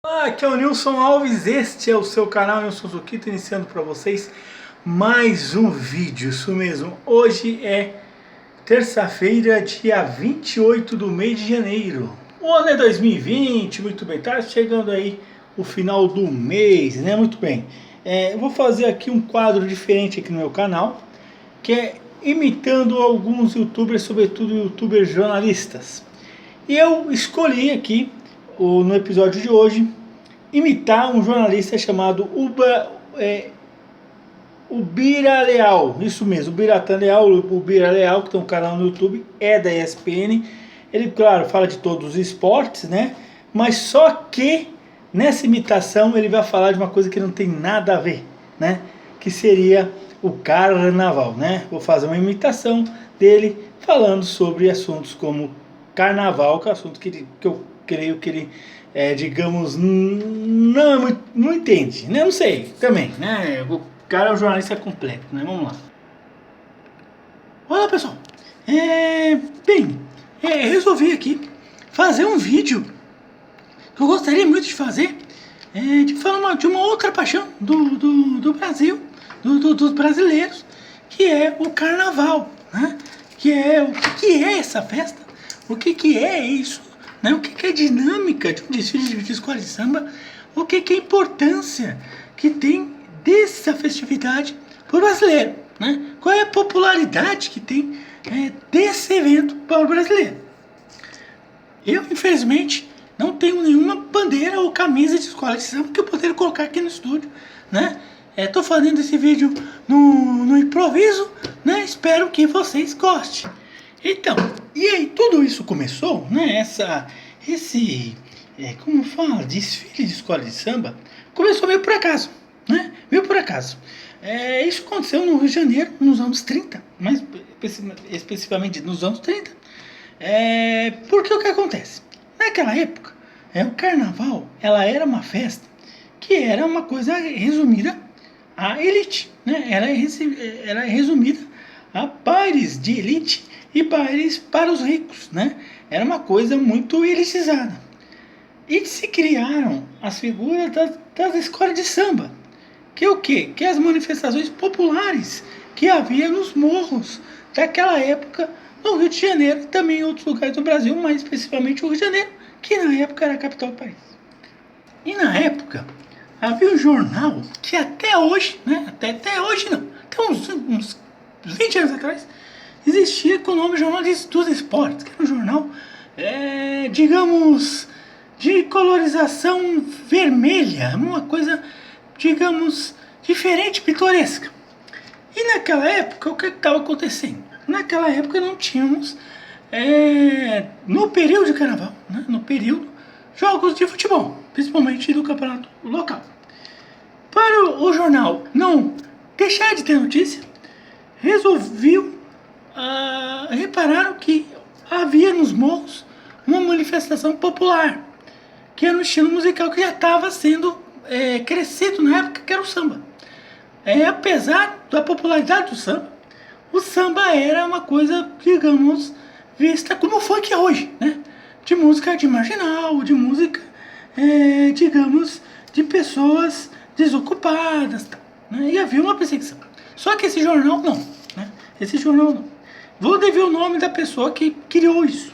Olá, aqui é o Nilson Alves, este é o seu canal Nilson Zuquito, iniciando para vocês mais um vídeo, isso mesmo. Hoje é terça-feira, dia 28 do mês de janeiro. O ano é 2020, muito bem, tá chegando aí o final do mês, né? Muito bem. Eu vou fazer aqui um quadro diferente aqui no meu canal, que é imitando alguns youtubers, sobretudo youtubers jornalistas. E eu escolhi aqui, no episódio de hoje, imitar um jornalista chamado Ubira Leal. Isso mesmo, Ubiratan Leal, Ubira Leal, que tem um canal no YouTube, é da ESPN. Ele, claro, fala de todos os esportes, né? Mas só que nessa imitação ele vai falar de uma coisa que não tem nada a ver, né? Que seria o carnaval, né? Vou fazer uma imitação dele falando sobre assuntos como carnaval, que é um assunto que eu creio que ele, digamos, não entende, né? Não sei, também, né? O cara é um jornalista completo, né? Vamos lá. Olá, pessoal. Resolvi aqui fazer um vídeo que eu gostaria muito de fazer, de falar de uma outra paixão do Brasil, dos brasileiros, que é o carnaval, né? O que é essa festa? O que é isso? Né? O que é a dinâmica de um desfile de escola de samba? O que é a importância que tem dessa festividade para o brasileiro? Né? Qual é a popularidade que tem desse evento para o brasileiro? Eu, infelizmente, não tenho nenhuma bandeira ou camisa de escola de samba que eu poderia colocar aqui no estúdio, né? Tô fazendo esse vídeo no improviso, né? Espero que vocês gostem. Então, e aí tudo isso começou, né? Como fala, desfile de escola de samba, começou meio por acaso, né? Meio por acaso. Isso aconteceu no Rio de Janeiro, nos anos 30, mais especificamente nos anos 30. Porque o que acontece? Naquela época, o carnaval, ela era uma festa que era uma coisa resumida à elite, né? Era resumida a bailes de elite e bailes para os ricos, né? Era uma coisa muito elitizada. E se criaram as figuras das escolas de samba, que é o quê? Que é as manifestações populares que havia nos morros daquela época no Rio de Janeiro e também em outros lugares do Brasil, mais especificamente o Rio de Janeiro, que na época era a capital do país. E na época havia um jornal que até hoje, né? Até hoje não, até uns 20 anos atrás, existia com o nome Jornal dos Esportes, que era um jornal, digamos, de colorização vermelha, uma coisa, digamos, diferente, pitoresca. E naquela época, o que estava acontecendo? Naquela época não tínhamos, no período de carnaval, né, no período, jogos de futebol, principalmente do campeonato local. Para o jornal não deixar de ter notícia, repararam que havia nos morros uma manifestação popular, que era um estilo musical que já estava sendo crescido na época, que era o samba. Apesar da popularidade do samba, o samba era uma coisa, digamos, vista como o funk é hoje, né? De música de marginal, de música, digamos, de pessoas desocupadas, né? E havia uma perseguição. Só que esse jornal não, né? Esse jornal não. Vou dever o nome da pessoa que criou isso.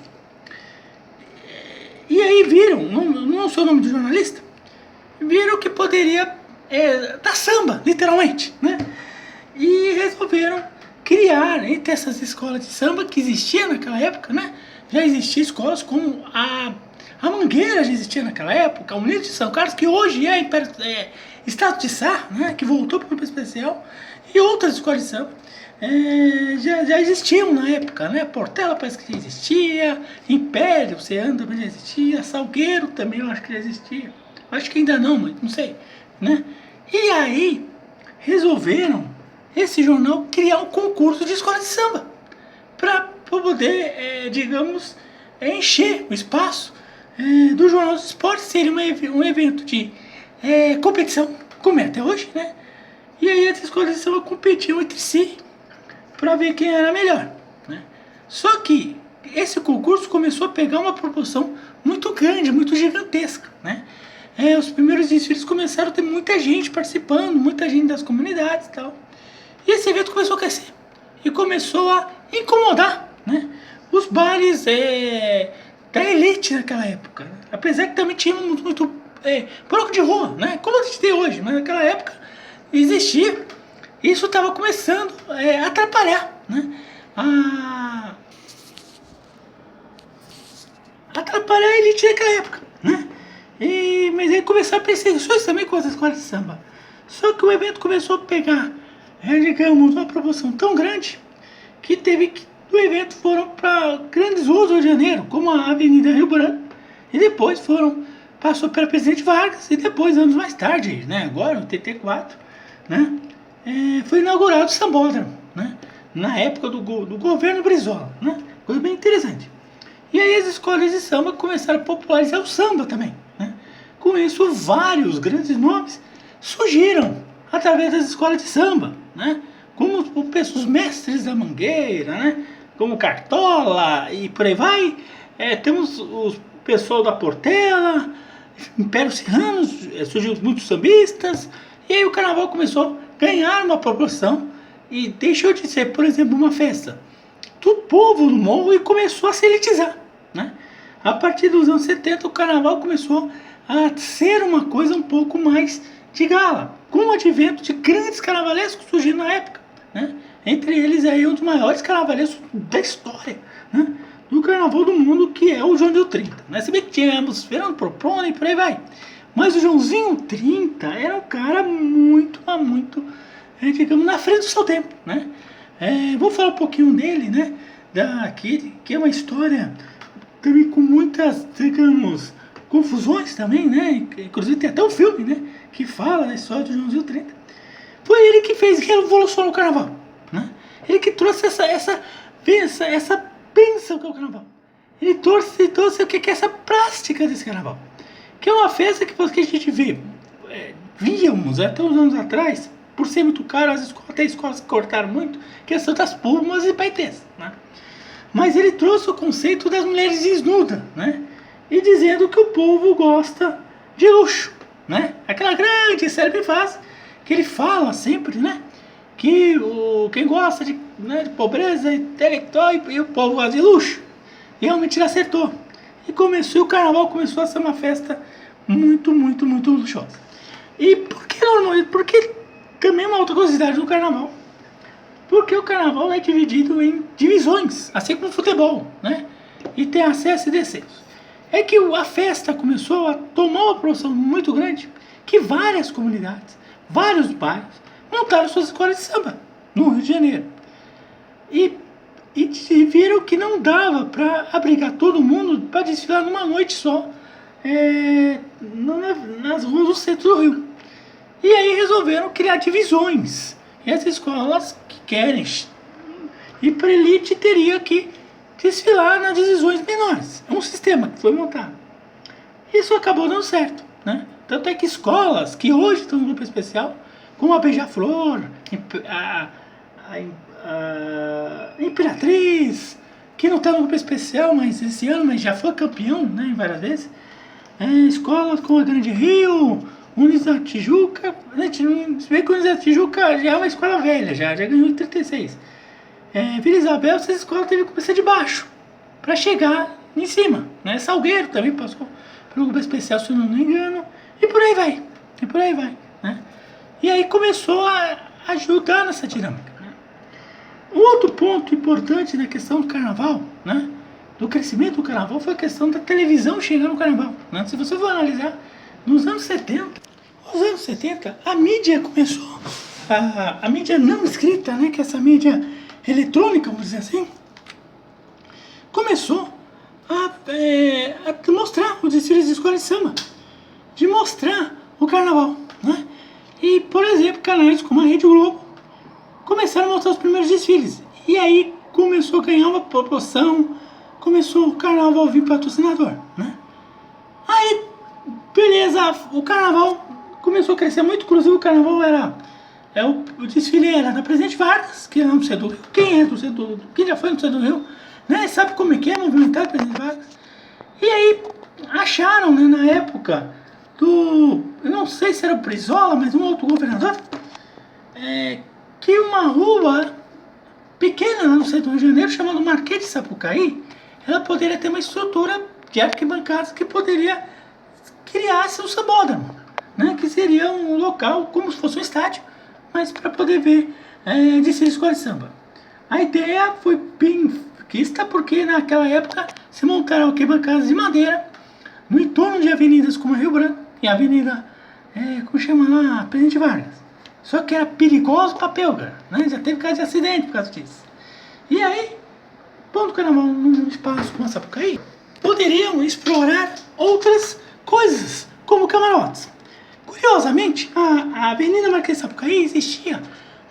E aí viram, não sei o nome do jornalista, viram que poderia dar samba, literalmente, né? E resolveram criar entre essas escolas de samba que existiam naquela época, né? Já existiam escolas como a Mangueira, já existia naquela época, a Unidos de São Carlos, que hoje é Estado de Sá, né? Que voltou para o grupo especial, e outras escolas de samba já existiam na época, né? Portela parece que já existia, Império, Oceano também já existia, Salgueiro também eu acho que já existia, acho que ainda não, mas não sei, né? E aí resolveram esse jornal criar um concurso de escola de samba para poder, digamos, encher o espaço do Jornal dos Esportes. Seria um evento de competição, como é até hoje, né? E aí as escolas de samba competiam entre si para ver quem era melhor, né? Só que esse concurso começou a pegar uma proporção muito grande, muito gigantesca, né? os primeiros desfiles começaram a ter muita gente participando, muita gente das comunidades e tal. E esse evento começou a crescer e começou a incomodar, né, os bailes da elite naquela época, né? Apesar que também tinha muito bloco de rua, né, como a gente tem hoje, mas naquela época existia. Isso estava começando a atrapalhar, né, atrapalhar a elite daquela época, né? Mas aí começaram perseguições também com as escolas de samba. Só que o evento começou a pegar, digamos, uma proporção tão grande que teve que do evento foram para grandes ruas do Rio de Janeiro, como a Avenida Rio Branco, e depois passou pela Presidente Vargas, e depois, anos mais tarde, né, agora o TT4, né, foi inaugurado o Sambódromo, né, na época do governo Brizola, né, coisa bem interessante. E aí as escolas de samba começaram a popularizar o samba também, né. Com isso, vários grandes nomes surgiram através das escolas de samba, né, como os mestres da Mangueira, né, como Cartola e por aí vai. Temos o pessoal da Portela, Império Serrano, surgiu muitos sambistas, e aí o carnaval começou a ganhar uma proporção e deixou de ser, por exemplo, uma festa do povo do morro e começou a se elitizar, né? A partir dos anos 70 o carnaval começou a ser uma coisa um pouco mais de gala, com o advento de grandes carnavalescos surgindo na época, né? Entre eles aí um dos maiores carnavalescos da história, né, do carnaval do mundo, que é o Joãozinho 30, né? Se bem que tínhamos Fernando Propone e por aí vai, mas o Joãozinho 30 era um cara muito, digamos, na frente do seu tempo, né? Vou falar um pouquinho dele, né, que é uma história também com muitas, digamos, confusões também, né? Inclusive tem até um filme, né, que fala da história do Joãozinho 30. Foi ele que revolucionou o carnaval, né? Ele que trouxe essa bênção que é o carnaval. Ele trouxe o que é essa plástica desse carnaval, que é uma festa que a gente víamos até uns anos atrás, por ser muito caro, até as escolas cortaram muito, que são das pumas e paetês, né? Mas ele trouxe o conceito das mulheres desnudas, né? E dizendo que o povo gosta de luxo, né? Aquela grande célebre frase que ele fala sempre, né, que quem gosta de pobreza intelectual e o povo gosta de luxo. E realmente ele acertou. E o carnaval começou a ser uma festa muito luxuosa. E por que normal? Porque também uma outra curiosidade do carnaval. Porque o carnaval é dividido em divisões, assim como o futebol, né? E tem acesso e descenso. É que a festa começou a tomar uma proporção muito grande, que várias comunidades, vários bairros montaram suas escolas de samba no Rio de Janeiro. E viram que não dava para abrigar todo mundo para desfilar numa noite só nas ruas do centro do Rio. E aí resolveram criar divisões. E as escolas que querem ir para elite teria que desfilar nas divisões menores. É um sistema que foi montado. Isso acabou dando certo, né? Tanto é que escolas que hoje estão no grupo especial, como a Beija-Flor, a Imperatriz, que não está no grupo especial, mas esse ano já foi campeão, né, várias vezes. Escolas como a Grande Rio, Unis da Tijuca, se bem que a Unis da Tijuca já é uma escola velha, já ganhou em 36. Vila Isabel, essa escola teve que começar de baixo para chegar em cima, né? Salgueiro também passou pelo grupo especial, se eu não me engano, e por aí vai, né? E aí começou a ajudar nessa dinâmica, né? Um outro ponto importante na questão do carnaval, né, do crescimento do carnaval, foi a questão da televisão chegar no carnaval, né? Se você for analisar, nos anos 70, a mídia começou, a mídia não escrita, né, que é essa mídia eletrônica, vamos dizer assim, começou a mostrar os desfiles de escola de samba, de mostrar o carnaval, né? E, por exemplo, canais como a Rede Globo começaram a mostrar os primeiros desfiles. E aí começou a ganhar uma proporção, começou o carnaval vir patrocinador, né? Aí, beleza, o carnaval começou a crescer muito, inclusive o carnaval o desfile era da Presidente Vargas, que é do centro do Rio. Quem já foi no centro do Rio, né, sabe como é que é movimentar a Presidente Vargas. E aí acharam, né, na época eu não sei se era o Brizola, mas um outro governador, que uma rua pequena lá no centro do Rio de Janeiro, chamada Marquês de Sapucaí, ela poderia ter uma estrutura de arquibancadas que poderia criar-se um sambódromo, né? Que seria um local como se fosse um estádio, mas para poder ver desfile de escola de samba. A ideia foi bem vista porque naquela época se montaram arquibancadas de madeira no entorno de avenidas como a Rio Branco e a avenida, como chama lá, Presidente Vargas. Só que era perigoso papel, cara, né? Já teve caso de acidente por causa disso. E aí, pondo o carnaval num espaço como a Sapucaí, poderiam explorar outras coisas, como camarotes. Curiosamente, a Avenida Marquês de Sapucaí existia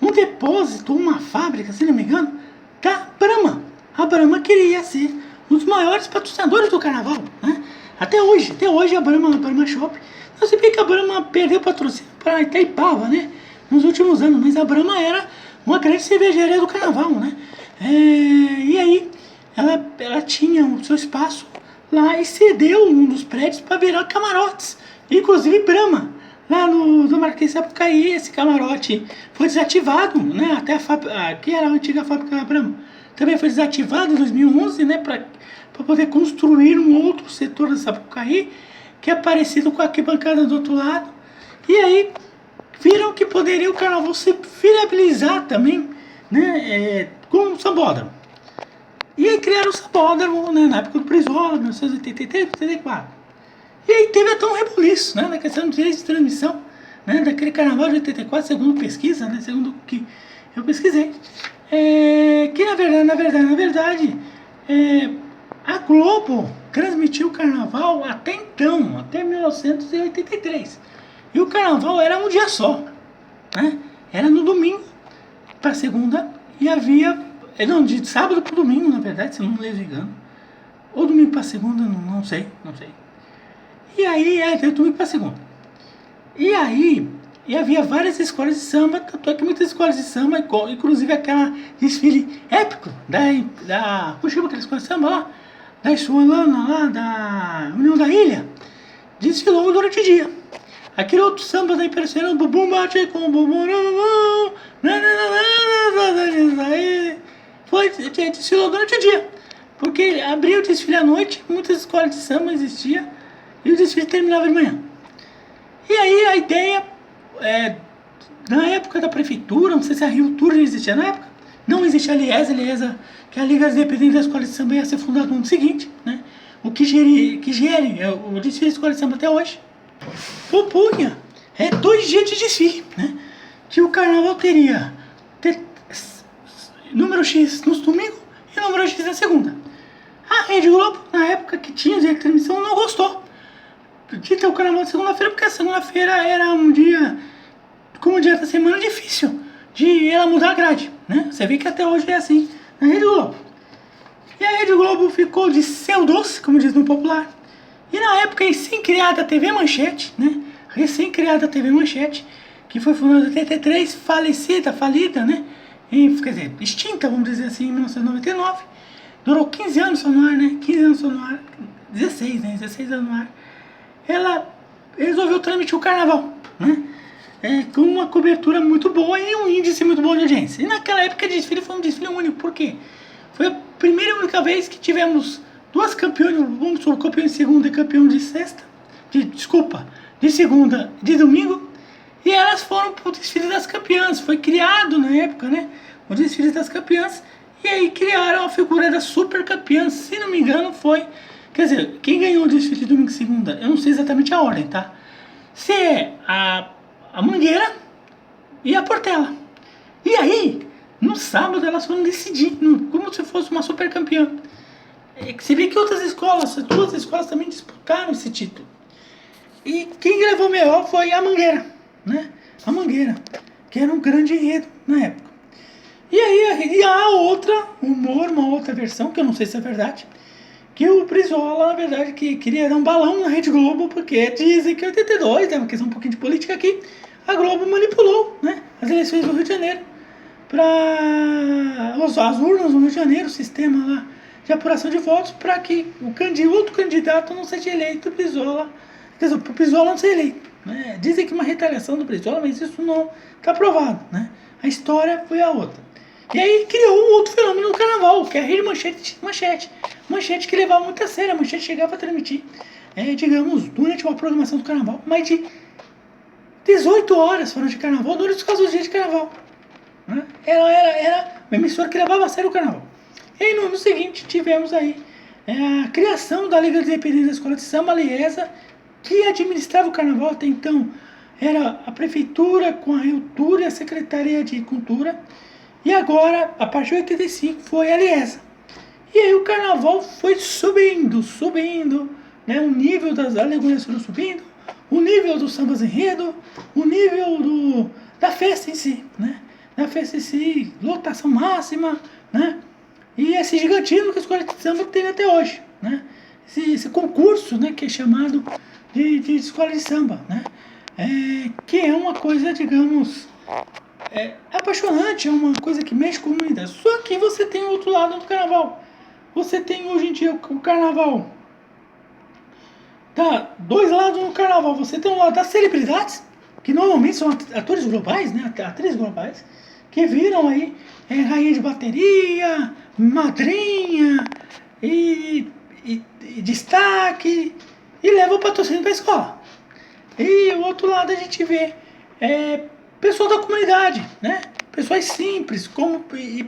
um depósito, uma fábrica, se não me engano, da Brahma. A Brahma queria ser um dos maiores patrocinadores do carnaval, né? Até hoje a Brahma Shop. Não sei bem que a Brahma perdeu patrocínio para Itaipava, né? Nos últimos anos, mas a Brahma era uma grande cervejaria do carnaval, né? E aí ela tinha o seu espaço lá e cedeu um dos prédios para virar camarotes, inclusive Brahma. Lá no Marquês de Sapucaí, esse camarote foi desativado, né? Até que era a antiga fábrica da Brahma, também foi desativado em 2011, né? Para poder construir um outro setor da Sapucaí, que é parecido com a arquibancada do outro lado. E aí viram que poderia o carnaval se viabilizar também, né? Com o sambódromo. E aí criaram o sambódromo, né? Na época do Brizola, 1983, 84. E aí teve até um rebuliço, né? Na questão de direitos de transmissão, né? Daquele carnaval de 84, segundo pesquisa, né? Segundo o que eu pesquisei. Que na verdade, a Globo transmitiu o carnaval até então, até 1983. E o carnaval era um dia só, né? Era no domingo para segunda e havia... Não, de sábado para domingo, na verdade, se eu não me engano. Ou domingo para segunda, não sei. E aí, de domingo para segunda. E aí, havia várias escolas de samba, tanto é que muitas escolas de samba, inclusive aquela desfile épico como chama aquela escola de samba lá? Da Isualana lá, da União da Ilha, desfilou durante o dia. Aquele outro samba da Impressionante, bumbum bate com o bumbum, desfilou durante o dia. Porque abriu o desfile à noite, muitas escolas de samba existiam, e o desfile terminava de manhã. E aí a ideia, na época da prefeitura, não sei se a Rio Tour já existia na época, não existia a Liesa, que é a Liga Independente da Escola de Samba ia ser fundada no ano seguinte, né? O que gere o desfile de escola de samba até hoje. Propunha 2 dias de desfile, né? Que o carnaval teria número X no domingo e número X na segunda. A Rede Globo, na época que tinha direito de transmissão, não gostou de ter o carnaval de segunda-feira, porque a segunda-feira era um dia, como um dia da semana, difícil de ela mudar a grade, né? Você vê que até hoje é assim na Rede Globo. E a Rede Globo ficou de seu doce, como diz no popular. E na época, recém-criada TV Manchete, né? Recém-criada TV Manchete, que foi fundada em 83, falida, né? Quer dizer, extinta, vamos dizer assim, em 1999. Durou 15 anos só no ar, né? 15 anos só no ar. 16, né? 16 anos no ar. Ela resolveu transmitir o carnaval, né? Com uma cobertura muito boa e um índice muito bom de audiência. E naquela época o desfile foi um desfile único, por quê? Foi a primeira e única vez que tivemos 2 campeões, vamos supor, campeão de segunda e campeão de sexta, de segunda e de domingo, e elas foram para o desfile das campeãs. Foi criado na época, né? O desfile das campeãs, e aí criaram a figura da super campeã, se não me engano foi... Quer dizer, quem ganhou o desfile de domingo e segunda, eu não sei exatamente a ordem, tá? Se é a Mangueira e a Portela. E aí, no sábado, elas foram decidir, como se fosse uma super campeã. Você vê que duas escolas também disputaram esse título. E quem levou melhor foi a Mangueira, né? A Mangueira, que era um grande enredo na época. E aí, há uma outra versão, que eu não sei se é verdade, que o Brizola, na verdade, que queria dar um balão na Rede Globo, porque dizem que em 82, uma questão um pouquinho de política aqui, a Globo manipulou, né, as eleições do Rio de Janeiro, para as urnas do Rio de Janeiro, o sistema lá de apuração de votos, para que o outro candidato não seja eleito, o Brizola Quer dizer, o Brizola não ser eleito. Né? Dizem que uma retaliação do Brizola, mas isso não está provado. Né? A história foi a outra. E aí criou um outro fenômeno no carnaval, que é a rede Manchete. Manchete que levava muito a sério. A Manchete chegava a transmitir, digamos, durante uma programação do carnaval, mais de 18 horas fora de carnaval, durante os casos dias de carnaval. Né? Era uma emissora que levava a sério o carnaval. E aí, no ano seguinte, tivemos aí a criação da Liga Independente da Escola de Samba, a Liesa, que administrava o carnaval até então. Era a prefeitura com a Reitura e a Secretaria de Cultura. E agora, a partir de 85, foi a Liesa. E aí o carnaval foi subindo, né? O nível das alegorias foram subindo, o nível dos sambas enredo, o nível da festa em si, né? Da festa em si, lotação máxima, né? E esse gigantismo que a escola de samba tem até hoje, né? Esse concurso, né, que é chamado de escola de samba, né? Que é uma coisa, digamos, apaixonante, é uma coisa que mexe com a comunidade. Só que você tem o outro lado do carnaval. Você tem hoje em dia o carnaval. Tá, dois lados no carnaval. Você tem um lado das celebridades, que normalmente são atores globais, né? Atrizes globais, que viram aí rainha de bateria, madrinha e destaque e leva o patrocínio para a escola. E o outro lado a gente vê pessoas da comunidade, né? Pessoas simples, e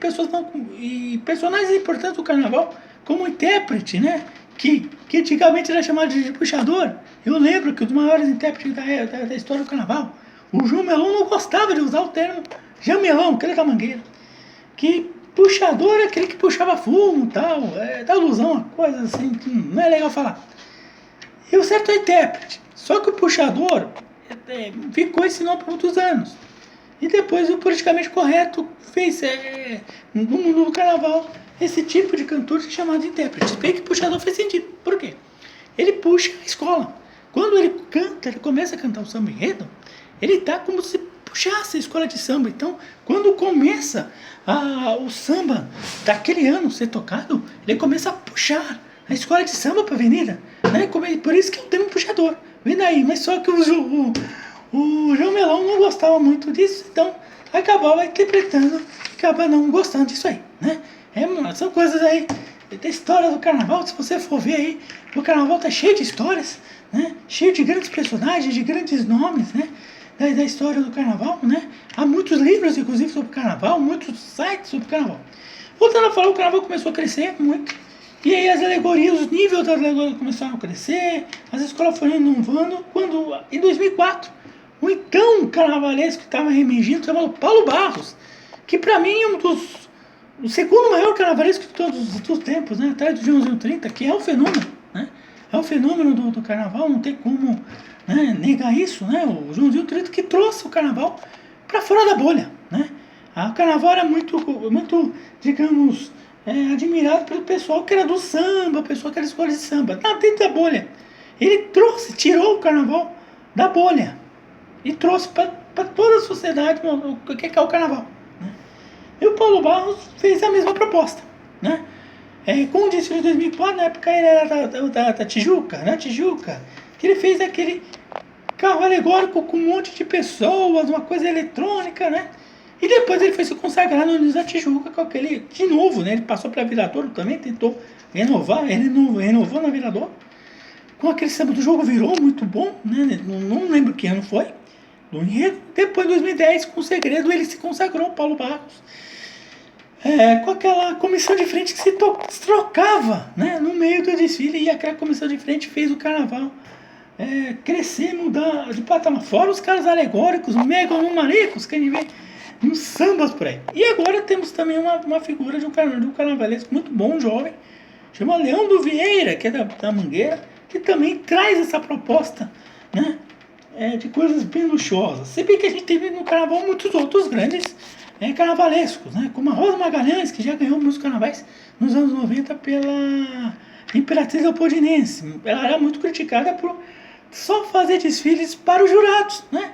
personagens importantes do carnaval, como intérprete, né? Que antigamente era chamado de puxador. Eu lembro que um dos maiores intérpretes da história do carnaval, o João Melão, não gostava de usar o termo jamelão, aquele da mangueira. Que puxador é aquele que puxava fumo e tal, dá alusão a coisas assim que não é legal falar. E o certo é intérprete. Só que o puxador ficou esse nome por muitos anos. E depois o politicamente correto fez no mundo do carnaval esse tipo de cantor chamado de intérprete. Bem que puxador faz sentido. Por quê? Ele puxa a escola. Quando ele canta, ele começa a cantar o samba enredo, ele tá como se puxasse a escola de samba. Então, quando começa o samba daquele ano ser tocado, ele começa a puxar a escola de samba para a avenida. Né? Por isso que é o termo puxador. Vem daí, mas só que o João Melão não gostava muito disso, então acabava interpretando, acaba não gostando disso aí, né? São coisas aí da história do carnaval. Se você for ver aí, o carnaval tá cheio de histórias, né? Cheio de grandes personagens, de grandes nomes, né? Da história do carnaval, né? Há muitos livros, inclusive, sobre o carnaval, muitos sites sobre o carnaval. Voltando a falar, o carnaval começou a crescer muito. E aí as alegorias, os níveis das alegorias começaram a crescer, as escolas foram inovando, quando, em 2004, o então carnavalesco que estava reemergindo, chamado Paulo Barros, que para mim é o segundo maior carnavalesco de todos os tempos, né? Atrás do Joãozinho 30, que é um fenômeno, né? É um fenômeno do carnaval, não tem como, né, negar isso, né? O Joãozinho 30 que trouxe o carnaval para fora da bolha, né? O carnaval era muito, digamos, admirado pelo pessoal que era do samba, o pessoal que era escola de samba, dentro da bolha. Ele tirou o carnaval da bolha e trouxe para toda a sociedade o que é o carnaval. Né? E o Paulo Barros fez a mesma proposta. Né? Com o desfile de 2004, na época ele era da Tijuca, né? Tijuca, que ele fez aquele carro alegórico com um monte de pessoas, uma coisa eletrônica, né? E depois ele foi se consagrar no Unis da Tijuca com aquele, de novo, né? Ele passou para Viradouro também, tentou renovar, ele renovou na Viradouro, com aquele samba do jogo virou muito bom, né? Não lembro que ano foi, do enredo. Depois, em 2010, com o Segredo, ele se consagrou, Paulo Barros, com aquela comissão de frente que se trocava, né? No meio do desfile, e aquela comissão de frente fez o carnaval crescer, mudar de patamar. Fora os caras alegóricos, megalomaníacos, que a gente vê nos sambas por aí. E agora temos também uma figura de um carnavalesco muito bom, jovem, chama Leão do Vieira, que é da Mangueira, que também traz essa proposta, né, de coisas bem luxuosas. Se bem que a gente teve no carnaval muitos outros grandes carnavalescos, né, como a Rosa Magalhães, que já ganhou muitos carnavais nos anos 90 pela Imperatriz Leopoldinense. Ela era muito criticada por só fazer desfiles para os jurados, né?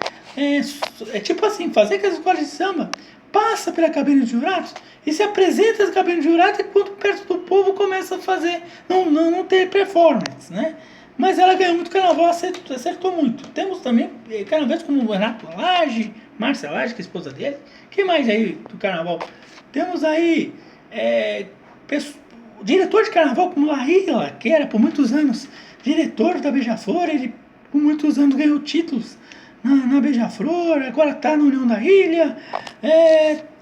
Tipo assim, fazer que as escolas de samba passa pela cabine de jurados e se apresenta as cabines de jurados, e quando perto do povo começa a fazer, não ter performance, né? mas ela ganhou muito carnaval, acertou muito. Temos também carnavais como Renato Lage, Márcia Lage, que é a esposa dele. Quem mais aí do carnaval? Temos aí diretor de carnaval como Laíla, que era por muitos anos diretor da Beija-Flor, ele por muitos anos ganhou títulos na Beija-Flor, agora está na União da Ilha.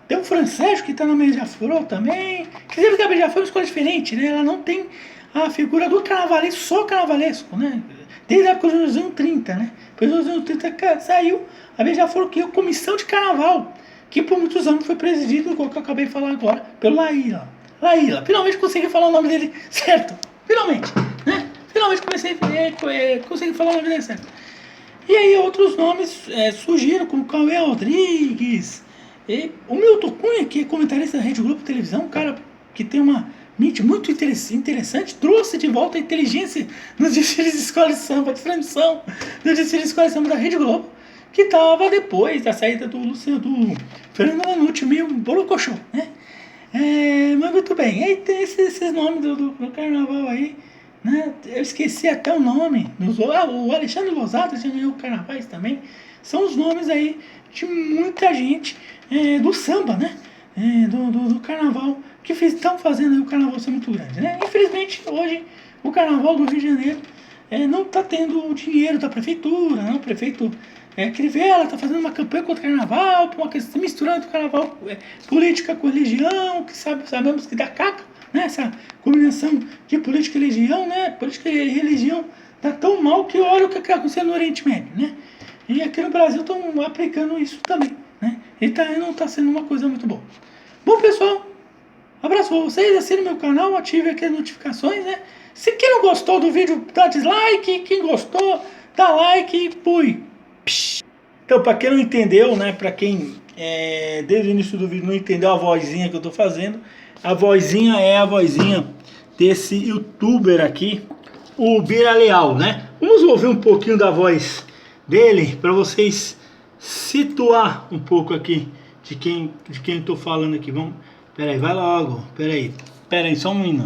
Tem o Francesco que está na Beija-Flor também. Quer dizer que a Beija-Flor é uma escola diferente, né? Ela não tem a figura do carnavalesco, só carnavalesco, né? Desde a época dos anos 30, né? Depois dos anos 30 saiu a Beija-Flor, que é a comissão de carnaval, que por muitos anos foi presidido, como eu acabei de falar agora, pelo Laíla. Laíla, finalmente consegui falar o nome dele certo. Finalmente, né? Finalmente consegui falar o nome dele certo. E aí outros nomes surgiram, como Cauê Rodrigues, e o Milton Cunha, que é comentarista da Rede Globo Televisão, um cara que tem uma mente muito interessante, trouxe de volta a inteligência nos desfiles de escola de samba, de transmissão dos desfiles de escola de samba da Rede Globo, que estava depois da saída do Fernando Lanucci, meio bolocochô, né? Mas muito bem, aí tem esses nomes do carnaval aí, né? Eu esqueci até o nome, o Alexandre Losato já ganhou carnavais também, são os nomes aí de muita gente do samba, né? Do carnaval, que estão fazendo aí o carnaval ser muito grande, né? Infelizmente, hoje, o carnaval do Rio de Janeiro não está tendo o dinheiro da prefeitura, né? O prefeito Crivella está fazendo uma campanha contra o carnaval, por uma questão, misturando o carnaval política com religião, que sabemos que dá caca, né? Essa combinação de política e religião, né? Política e religião dá tão mal que olha o que está acontecendo no Oriente Médio, né? E aqui no Brasil estão aplicando isso também, né? E não está sendo uma coisa muito boa. Bom, pessoal, abraço pra vocês, assine meu canal, ative aqui as notificações, né? Se quem não gostou do vídeo, dá dislike, quem gostou, dá like e fui. Então, para quem não entendeu, né? Para quem desde o início do vídeo não entendeu a vozinha que eu tô fazendo, a vozinha é a vozinha desse youtuber aqui, o Bira Leal, né? Vamos ouvir um pouquinho da voz dele para vocês situar um pouco aqui de quem eu tô falando aqui. Vamos, peraí, vai logo, peraí, só um minuto.